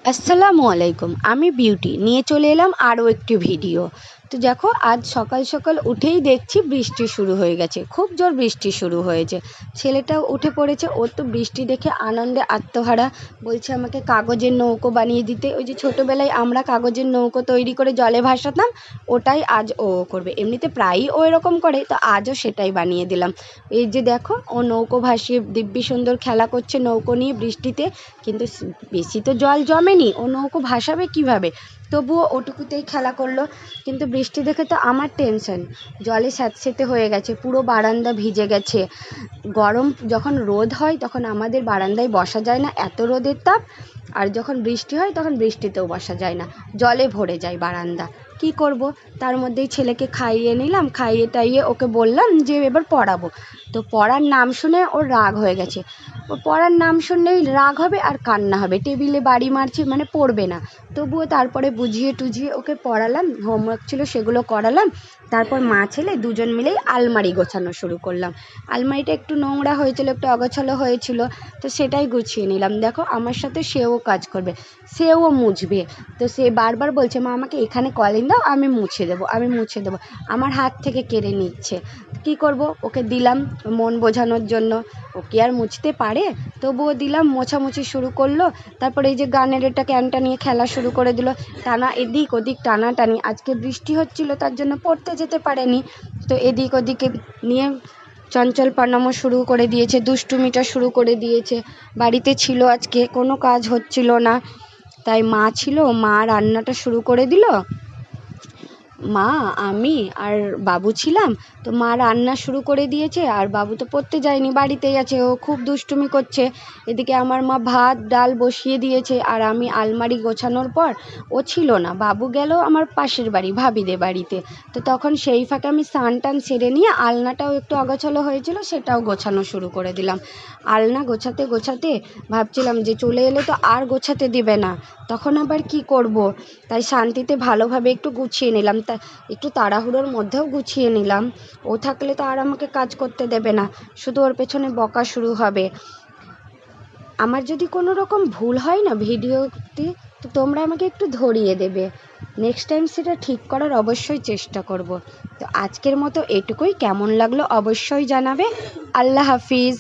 আসসালামু আলাইকুম। আমি বিউটি নিয়ে চলে এলাম আরও একটি ভিডিও। তো দেখো, আজ সকাল সকাল উঠেই দেখছি বৃষ্টি শুরু হয়ে গেছে, খুব জোর বৃষ্টি শুরু হয়েছে। ছেলেটাও উঠে পড়েছে, ও তো বৃষ্টি দেখে আনন্দে আত্মহারা, বলছে আমাকে কাগজের নৌকো বানিয়ে দিতে। ওই যে ছোটোবেলায় আমরা কাগজের নৌকো তৈরি করে জলে ভাসাতাম, ওটাই আজ ও করবে। এমনিতে প্রায়ই ও এরকম করে, তো আজও সেটাই বানিয়ে দিলাম। এই যে দেখো, ও নৌকো ভাসিয়ে দিব্যি সুন্দর খেলা করছে নৌকো নিয়ে বৃষ্টিতে। কিন্তু বেশি তো জল জমেনি, ও নৌকো ভাসাবে কীভাবে, তবুও ওটুকুতেই খেলা করলো। কিন্তু বৃষ্টি দেখে তো আমার টেনশন, জলে স্যাঁতসেঁতে হয়ে গেছে, পুরো বারান্দা ভিজে গেছে। গরম যখন রোদ হয় তখন আমাদের বারান্দায় বসা যায় না, এত রোদের তাপ। আর যখন বৃষ্টি হয় তখন বৃষ্টিতেও বসা যায় না, জলে ভরে যায় বারান্দা। কি করব, তার মধ্যেই ছেলেকে খাইয়ে নিলাম, খাইয়ে টাইয়ে ওকে বললাম যে এবার পড়াবো। তো পড়ার নাম শুনে ওর রাগ হয়ে গেছে। ও পড়ার নাম শুনলেই রাগ হবে আর কান্না হবে, টেবিলে বাড়ি মারছে, মানে পড়বে না। তবুও তারপরে বুঝিয়ে টুঝিয়ে ওকে পড়ালাম, হোমওয়ার্ক ছিল সেগুলো করালাম। তারপর মা ছেলে দুজন মিলেই আলমারি গোছানো শুরু করলাম। আলমারিটা একটু নোংরা হয়েছিল, একটু অগোছালো হয়েছিল, তো সেটাই গুছিয়ে নিলাম। দেখো, আমার সাথে সেও কাজ করবে, সেও মুছবে। তো সে বারবার বলছে, মা আমাকে এখানে কলিং দাও, আমি মুছে দেবো, আমি মুছে দেবো। আমার হাত থেকে কেড়ে নিচ্ছে। কি করব, ওকে দিলাম মন বোঝানোর জন্য। ও কি আর মুছতে পারে, তবুও দিলাম, মোছামুছি শুরু করলো। তারপরে এই যে গানের এটা ক্যানটা নিয়ে খেলা শুরু করে দিল, টানা এদিক ওদিক টানাটানি। আজকে বৃষ্টি হচ্ছিল, তার জন্য পড়তে যেতে পারেনি, তো এদিক ওদিকে নিয়ে চঞ্চলপনামো শুরু করে দিয়েছে, দুষ্টুমিটা শুরু করে দিয়েছে। বাড়িতে ছিল আজকে, কোনো কাজ হচ্ছিল না, তাই মা ছিল, মা রান্নাটা শুরু করে দিল। মা, আমি আর বাবু ছিলাম, তো মা রান্না শুরু করে দিয়েছে, আর বাবু তো পড়তে যায়নি, বাড়িতেই আছে, ও খুব দুষ্টুমি করছে। এদিকে আমার মা ভাত ডাল বসিয়ে দিয়েছে, আর আমি আলমারি গোছানোর পর, ও ছিল না, বাবু গেল আমার পাশের বাড়ি ভাবিদের বাড়িতে। তো তখন সেই ফাঁকে আমি স্নান টান সেরে নিয়ে আলনাটাও একটু অগোছালো হয়েছিল, সেটাও গোছানো শুরু করে দিলাম। আলনা গোছাতে গোছাতে ভাবছিলাম যে চলে এলে তো আর গোছাতে দিবে না, তখন আবার কি করব। তাই শান্তিতে ভালোভাবে একটু গুছিয়ে নিলাম, তা একটু তাড়াহুড়োর মধ্যেও গুছিয়ে নিলাম। ও থাকলে তো আর আমাকে কাজ করতে দেবে না, শুধু ওর পেছনে বকা শুরু হবে। আমার যদি কোনো রকম ভুল হয় না ভিডিওতে, তো তোমরা আমাকে একটু ধরিয়ে দেবে। নেক্সট টাইম সেটা ঠিক করার অবশ্যই চেষ্টা করব। তো আজকের মতো এটুকুই, কেমন লাগলো অবশ্যই জানাবে। আল্লাহ হাফিজ।